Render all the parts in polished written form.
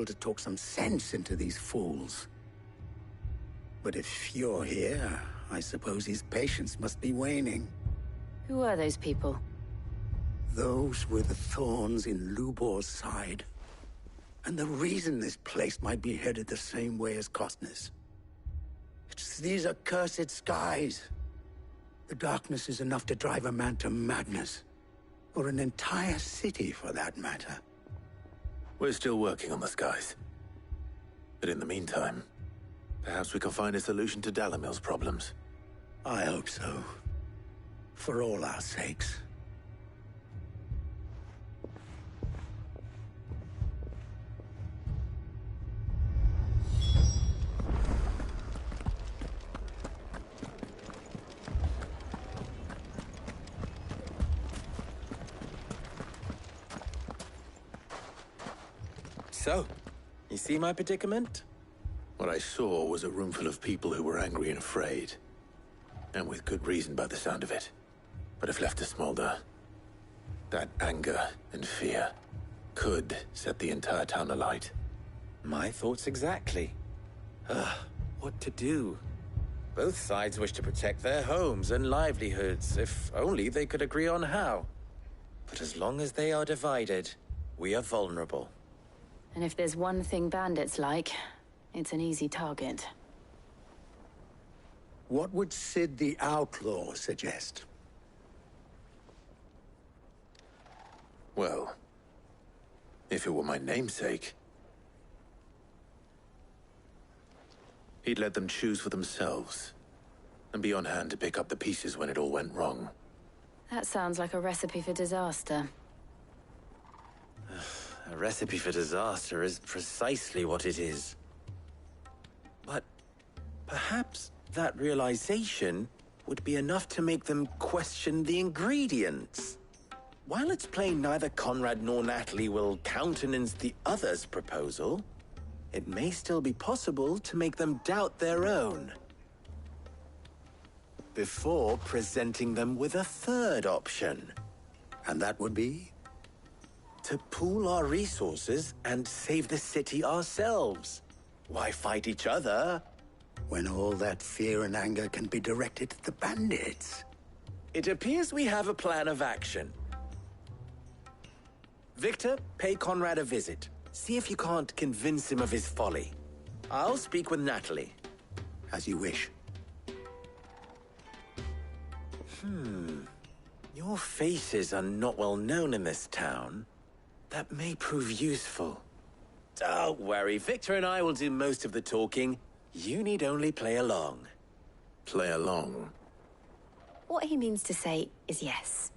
able to talk some sense into these fools. But if you're here, I suppose his patience must be waning. Who are those people? Those were the thorns in Lubor's side. And the reason this place might be headed the same way as Costner's. It's these accursed skies. The darkness is enough to drive a man to madness. Or an entire city, for that matter. We're still working on the skies. But in the meantime, perhaps we can find a solution to Dalamil's problems. I hope so. For all our sakes. So, you see my predicament? What I saw was a room full of people who were angry and afraid. And with good reason by the sound of it. But if left to smolder, that anger and fear could set the entire town alight. My thoughts exactly. What to do? Both sides wish to protect their homes and livelihoods, if only they could agree on how. But as long as they are divided, we are vulnerable. And if there's one thing bandits like, it's an easy target. What would Sid the Outlaw suggest? Well, if it were my namesake, he'd let them choose for themselves, and be on hand to pick up the pieces when it all went wrong. That sounds like a recipe for disaster. A recipe for disaster is precisely what it is. But perhaps that realization would be enough to make them question the ingredients. While it's plain neither Conrad nor Natalie will countenance the other's proposal, it may still be possible to make them doubt their own. Before presenting them with a third option. And that would be? To pool our resources and save the city ourselves. Why fight each other? When all that fear and anger can be directed at the bandits. It appears we have a plan of action. Victor, pay Conrad a visit. See if you can't convince him of his folly. I'll speak with Natalie. As you wish. Your faces are not well known in this town. That may prove useful. Don't worry, Victor and I will do most of the talking. You need only play along. Play along? What he means to say is yes.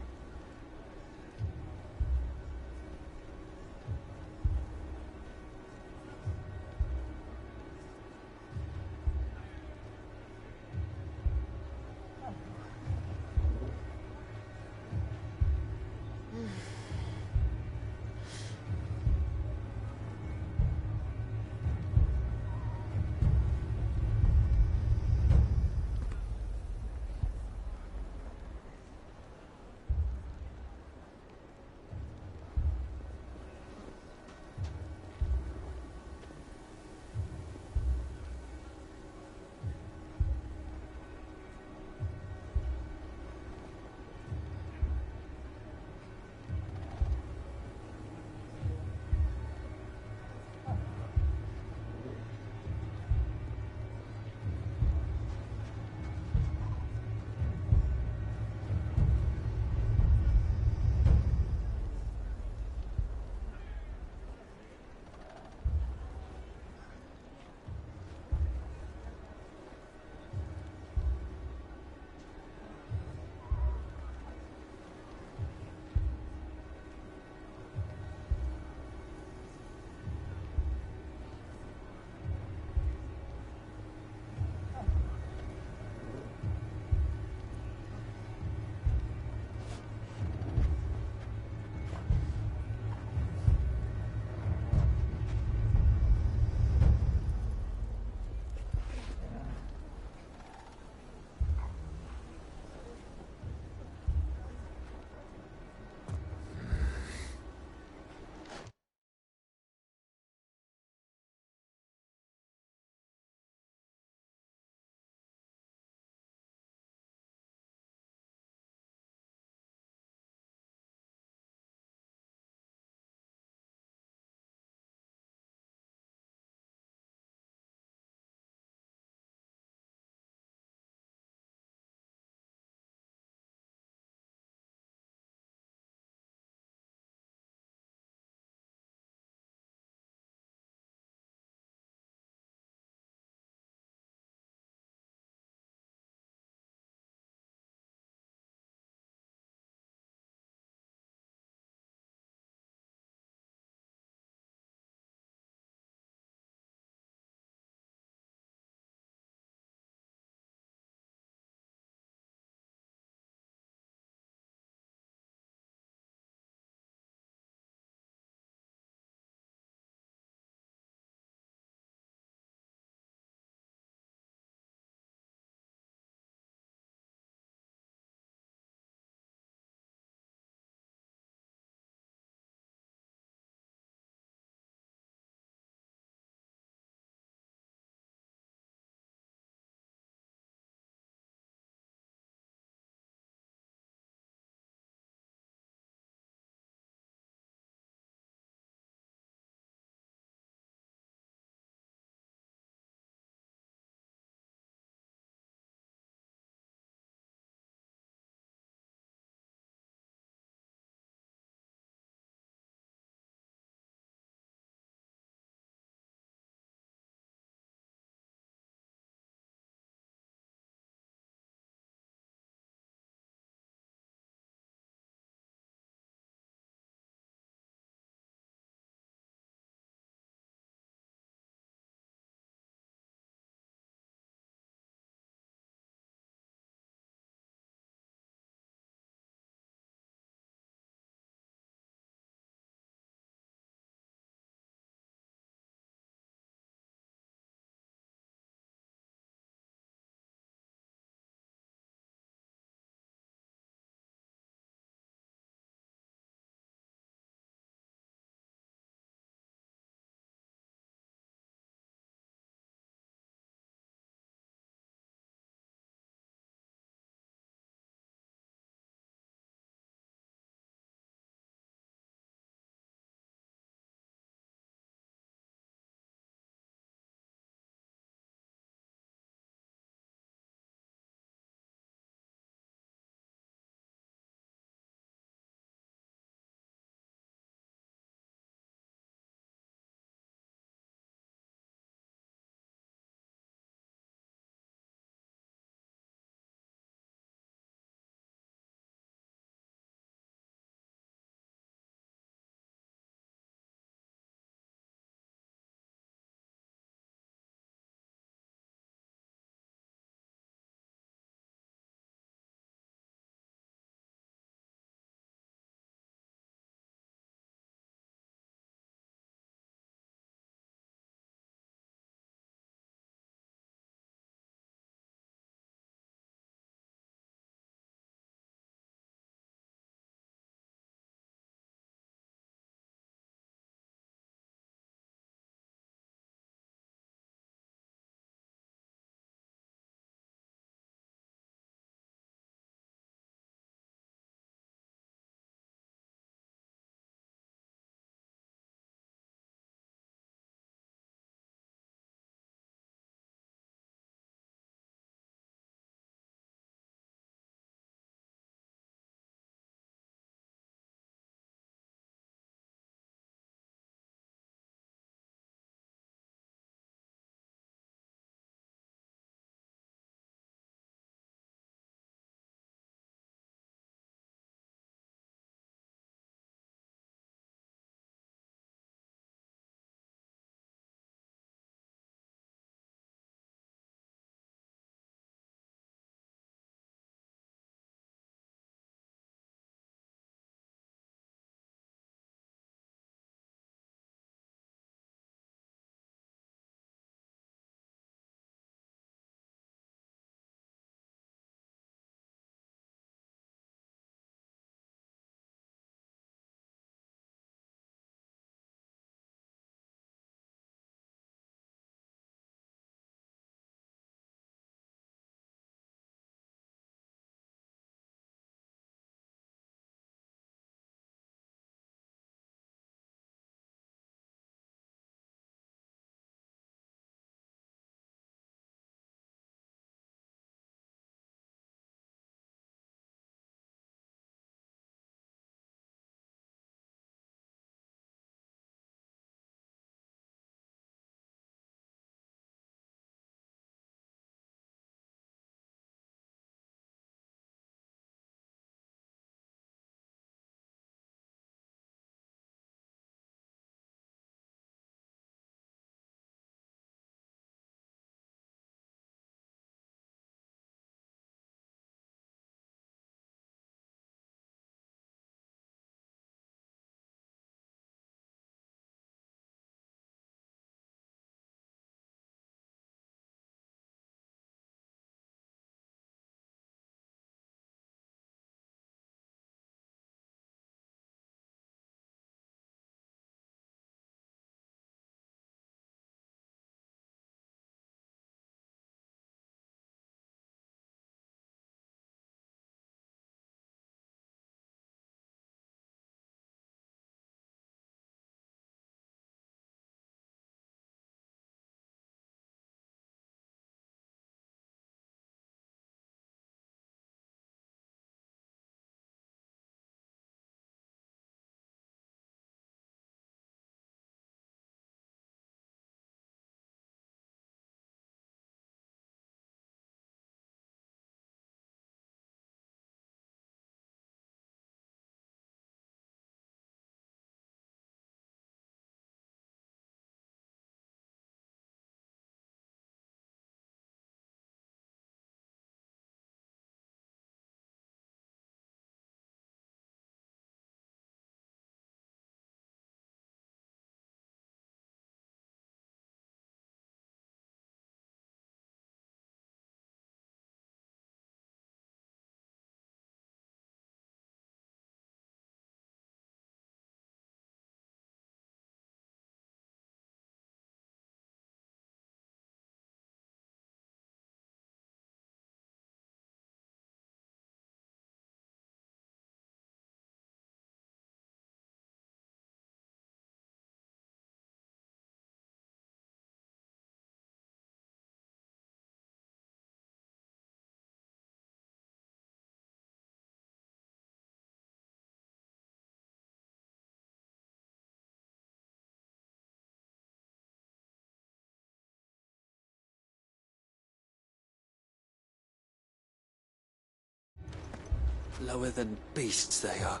Lower than beasts they are.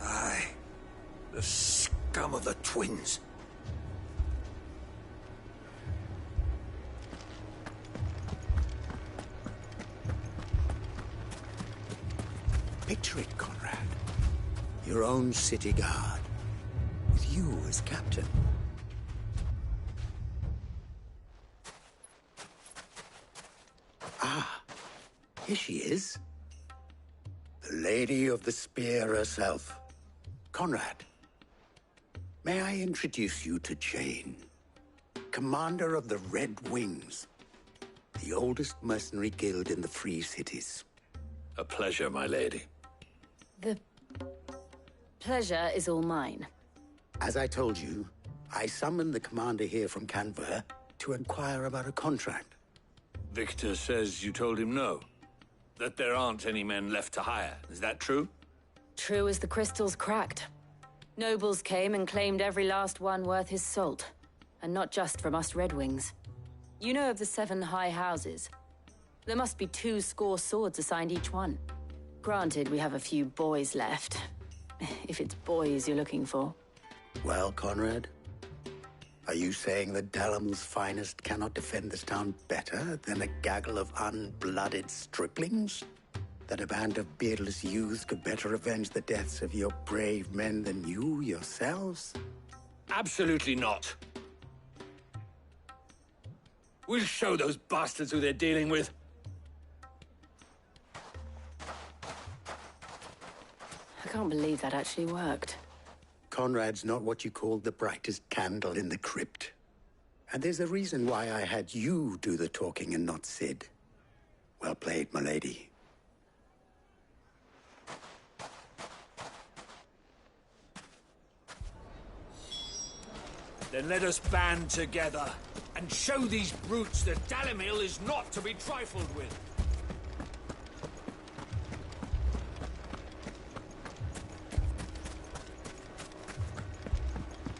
Aye. The scum of the twins. Picture it, Conrad. Your own city guard. With you as captain. Ah, here she is. The Lady of the Spear herself. Conrad, may I introduce you to Jane, commander of the Red Wings, the oldest mercenary guild in the Free Cities. A pleasure, my lady. The pleasure is all mine. As I told you, I summoned the commander here from Canver to inquire about a contract. Victor says you told him no. That there aren't any men left to hire. Is that true? True as the crystals cracked. Nobles came and claimed every last one worth his salt. And not just from us Red Wings. You know of the 7 high houses. There must be 2 swords assigned each one. Granted, we have a few boys left. If it's boys you're looking for. Well, Conrad, are you saying that Dalamul's finest cannot defend this town better than a gaggle of unblooded striplings? That a band of beardless youths could better avenge the deaths of your brave men than you yourselves? Absolutely not. We'll show those bastards who they're dealing with. I can't believe that actually worked. Conrad's not what you call the brightest candle in the crypt. And there's a reason why I had you do the talking and not Sid. Well played, my lady. Then let us band together and show these brutes that Dalamil is not to be trifled with.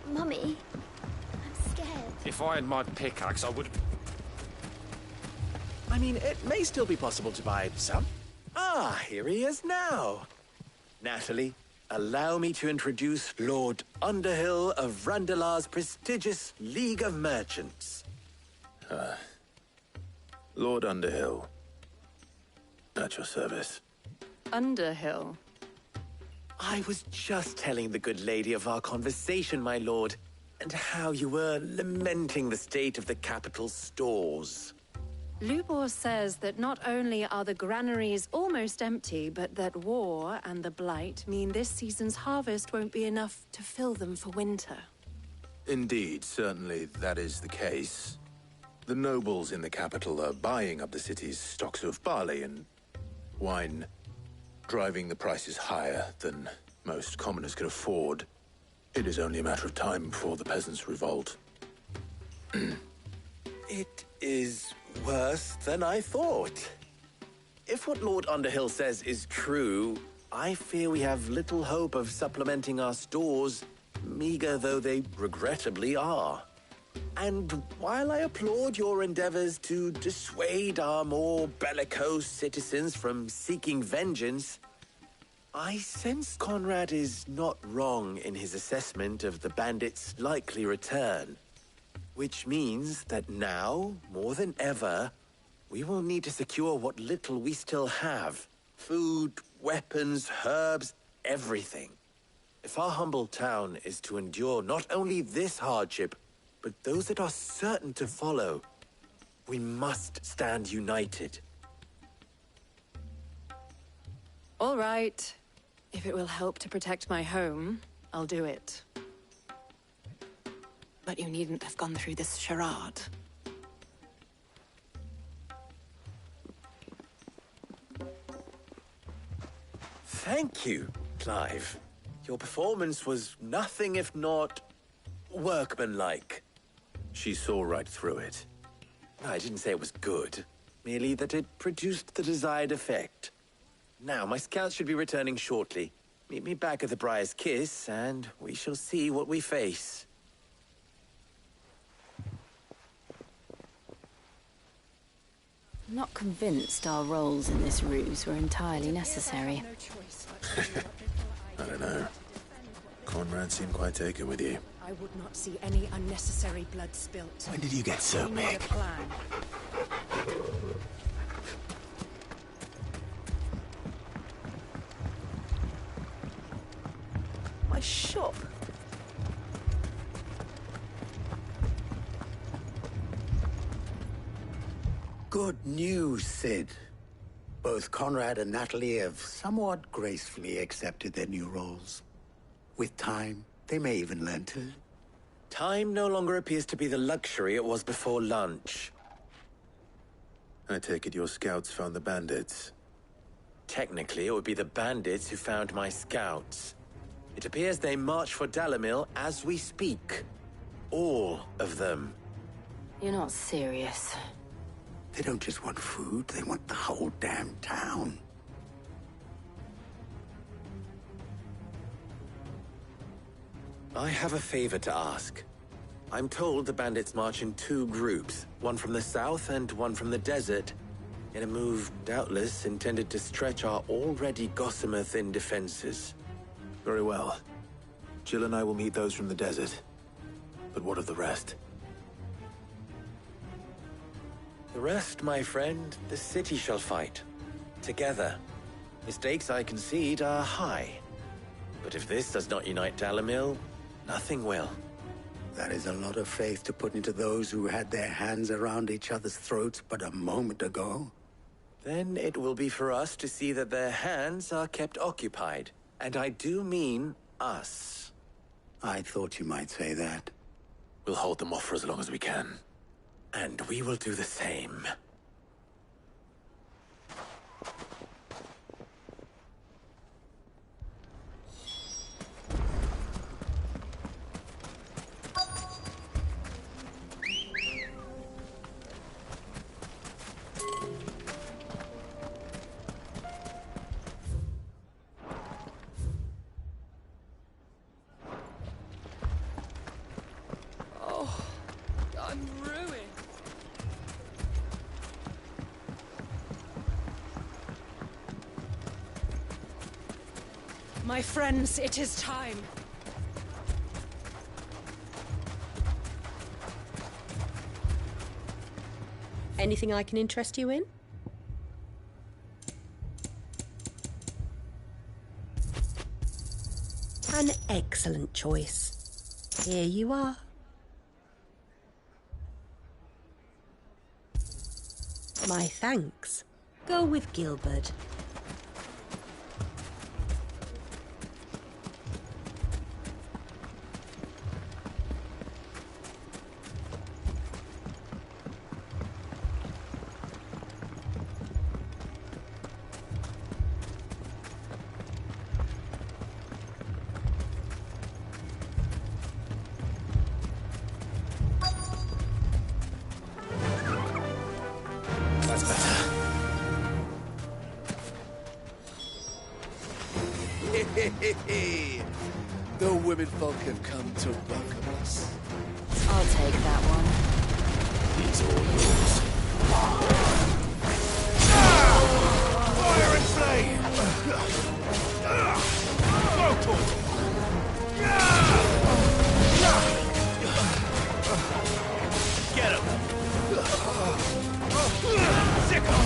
Mummy, I'm scared. If I had my pickaxe, I would... I mean, it may still be possible to buy some. Ah, here he is now. Natalie, allow me to introduce Lord Underhill of Randalar's prestigious League of Merchants. Lord Underhill. At your service. Underhill. I was just telling the good lady of our conversation, my lord, and how you were lamenting the state of the capital's stores. Lubor says that not only are the granaries almost empty, but that war and the Blight mean this season's harvest won't be enough to fill them for winter. Indeed, certainly that is the case. The nobles in the capital are buying up the city's stocks of barley and wine, driving the prices higher than most commoners can afford. It is only a matter of time before the peasants revolt. It is worse than I thought. If what Lord Underhill says is true, I fear we have little hope of supplementing our stores, meager though they regrettably are. And while I applaud your endeavors to dissuade our more bellicose citizens from seeking vengeance, I sense Conrad is not wrong in his assessment of the bandits' likely return. Which means that now, more than ever, we will need to secure what little we still have. Food, weapons, herbs, everything. If our humble town is to endure not only this hardship, but those that are certain to follow, we must stand united. All right. If it will help to protect my home, I'll do it. But you needn't have gone through this charade. Thank you, Clive. Your performance was nothing if not workmanlike. She saw right through it. I didn't say it was good, merely that it produced the desired effect. Now, my scouts should be returning shortly. Meet me back at the Briar's Kiss, and we shall see what we face. I'm not convinced our roles in this ruse were entirely necessary. I don't know. Conrad seemed quite taken with you. I would not see any unnecessary blood spilt. When did you get so We need a big? plan. My shop. Good news, Sid. Both Conrad and Natalie have somewhat gracefully accepted their new roles. With time, they may even learn to. Time no longer appears to be the luxury it was before lunch. I take it your scouts found the bandits. Technically, it would be the bandits who found my scouts. It appears they march for Dalamil as we speak. All of them. You're not serious. They don't just want food, they want the whole damn town. I have a favor to ask. I'm told the bandits march in two groups, one from the south and one from the desert, in a move doubtless intended to stretch our already gossamer-thin defenses. Very well. Jill and I will meet those from the desert. But what of the rest? The rest, my friend, the city shall fight. Together. The stakes, I concede, are high. But if this does not unite Dalamil, nothing will. That is a lot of faith to put into those who had their hands around each other's throats but a moment ago. Then it will be for us to see that their hands are kept occupied. And I do mean us. I thought you might say that. We'll hold them off for as long as we can. And we will do the same. I'm ruined. My friends, it is time. Anything I can interest you in? An excellent choice. Here you are. My thanks. Go with Gilbert. That's better. The women folk have come to welcome us. I'll take that one. He's all yours. Fire and flame! Get him! Sick 'em!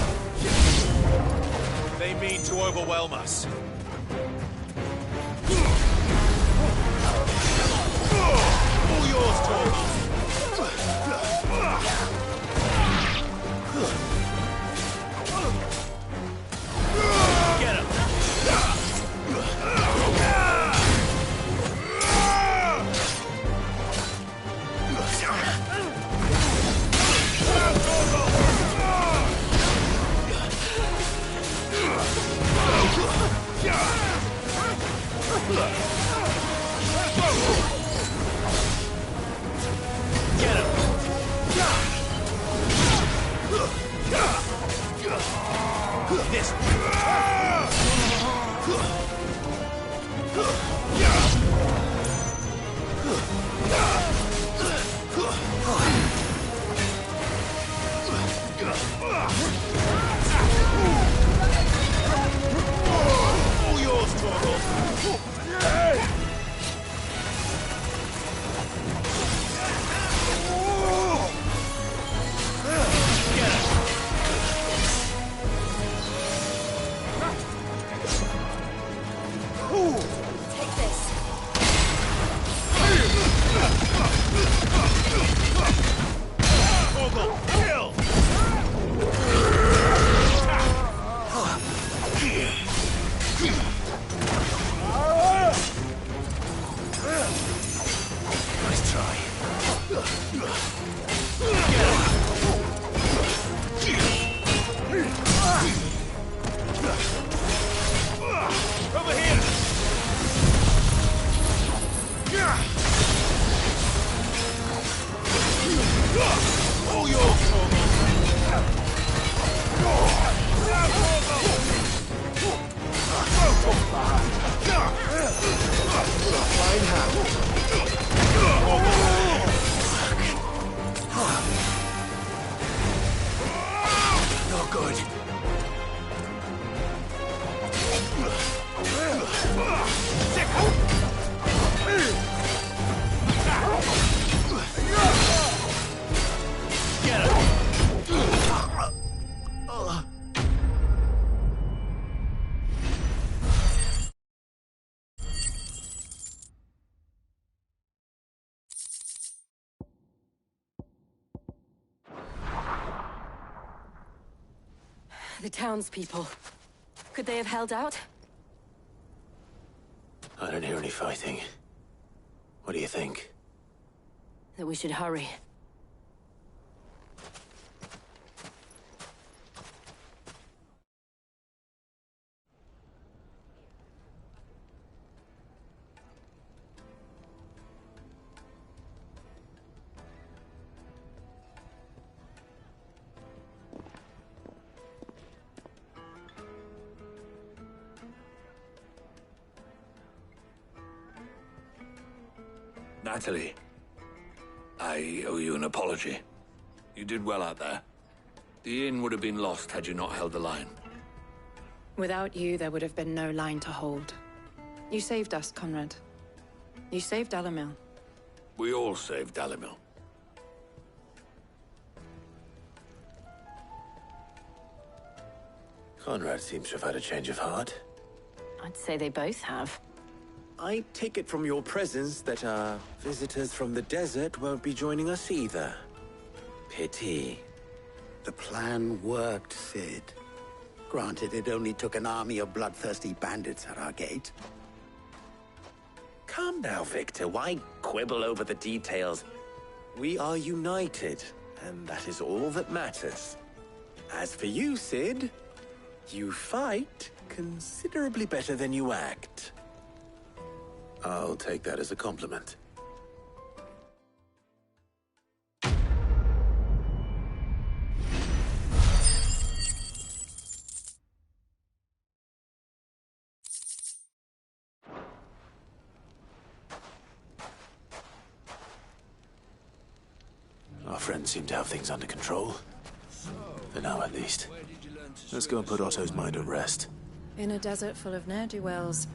They mean to overwhelm us. All yours, Torvald! Get him! Over here! All yours! Fine hand. No good. The townspeople. Could they have held out? I don't hear any fighting. What do you think? That we should hurry. Natalie, I owe you an apology. You did well out there. The inn would have been lost had you not held the line. Without you, there would have been no line to hold. You saved us, Conrad. You saved Dalamil. We all saved Dalamil. Conrad seems to have had a change of heart. I'd say they both have. I take it from your presence that our visitors from the desert won't be joining us either. Pity. The plan worked, Sid. Granted, it only took an army of bloodthirsty bandits at our gate. Calm now, Victor. Why quibble over the details? We are united, and that is all that matters. As for you, Sid, you fight considerably better than you act. I'll take that as a compliment. Our friends seem to have things under control. For now, at least. Let's go and put Otto's mind at rest. In a desert full of ne'er-do-wells,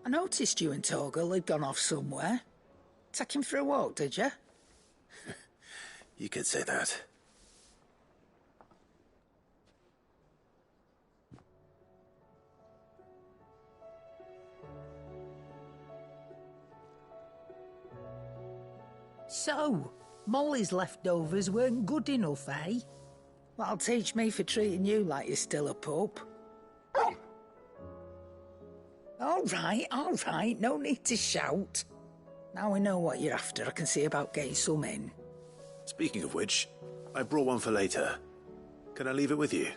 I noticed you and Torgal had gone off somewhere. Take him for a walk, did you? You could say that. So, Molly's leftovers weren't good enough, eh? That'll teach me for treating you like you're still a pup. All right, no need to shout. Now we know what you're after, I can see about getting some in. Speaking of which, I brought one for later. Can I leave it with you?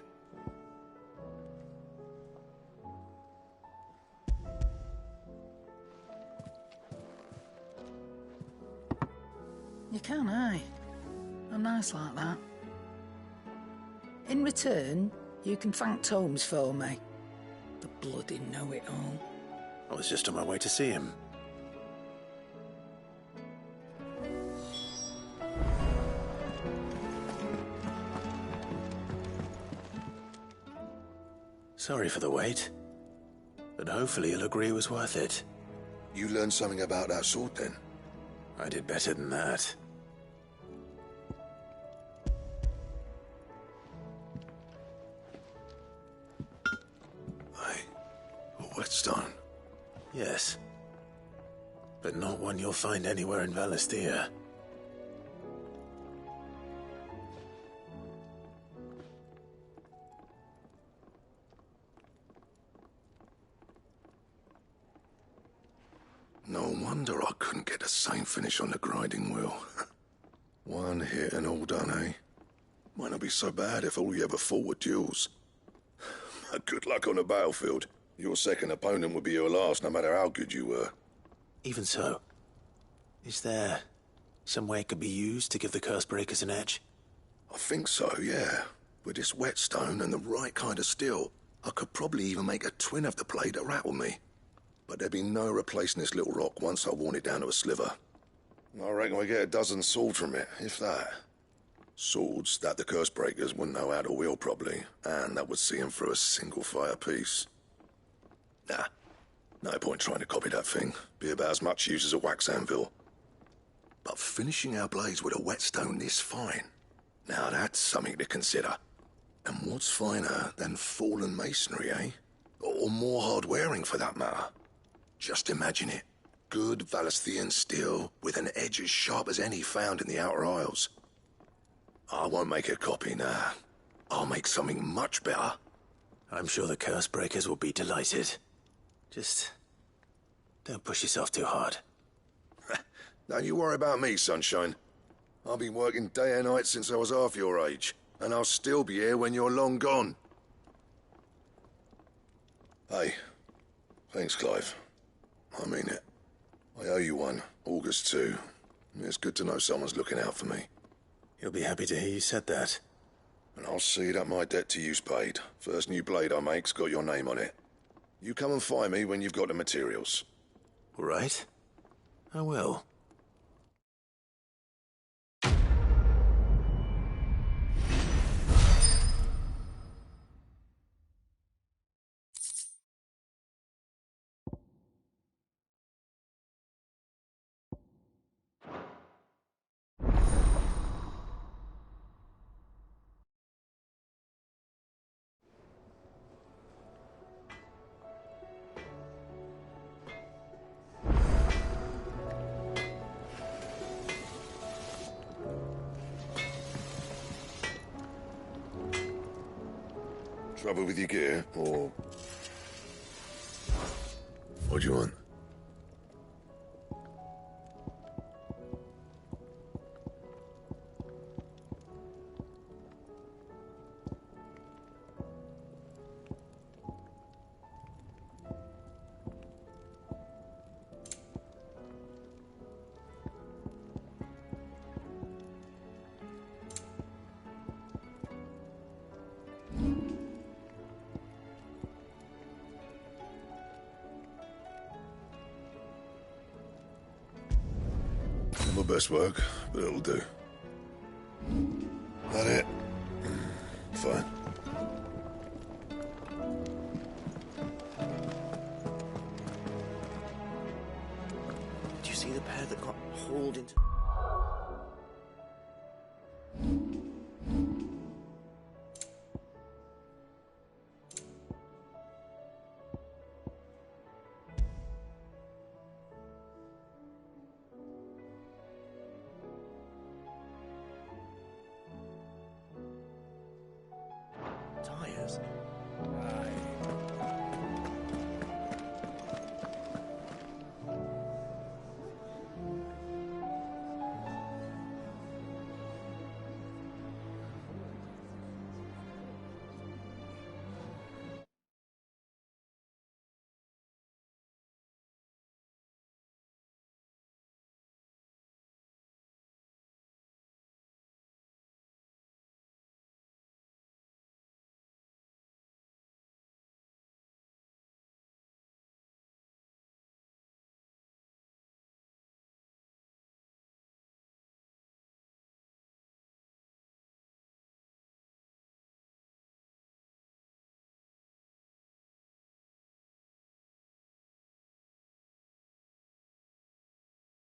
You can, aye. I'm nice like that. In return, you can thank Tomes for me. The bloody know-it-all. I was just on my way to see him. Sorry for the wait. But hopefully you'll agree it was worth it. You learned something about that sword, then? I did better than that. Hey, a whetstone? Yes. But not one you'll find anywhere in Valisthea. No wonder I couldn't get the same finish on the grinding wheel. One hit and all done, eh? Might not be so bad if all you ever fought were duels. But good luck on the battlefield. Your second opponent would be your last, no matter how good you were. Even so, is there some way it could be used to give the curse breakers an edge? I think so, yeah. With this whetstone and the right kind of steel, I could probably even make a twin of the blade that rattled me. But there'd be no replacing this little rock once I worn it down to a sliver. I reckon we get a dozen swords from it, if that. Swords that the curse breakers wouldn't know how to wield properly, and that would see them through a single fire piece. Nah, no point trying to copy that thing. Be about as much use as a wax anvil. But finishing our blades with a whetstone this fine, now that's something to consider. And what's finer than fallen masonry, eh? Or more hard-wearing, for that matter. Just imagine it. Good Valisthean steel with an edge as sharp as any found in the Outer Isles. I won't make a copy, nah. I'll make something much better. I'm sure the curse breakers will be delighted. Just don't push yourself too hard. Don't you worry about me, sunshine. I've been working day and night since I was half your age, and I'll still be here when you're long gone. Hey, thanks, Clive. I mean it. I owe you one, August too. It's good to know someone's looking out for me. He'll be happy to hear you said that. And I'll see that my debt to you's paid. First new blade I make's got your name on it. You come and find me when you've got the materials. All right. I will. Trouble with your gear, or... What do you want? Not my best work, but it'll do. That it? Fine. Did you see the pair that got hauled into... tires?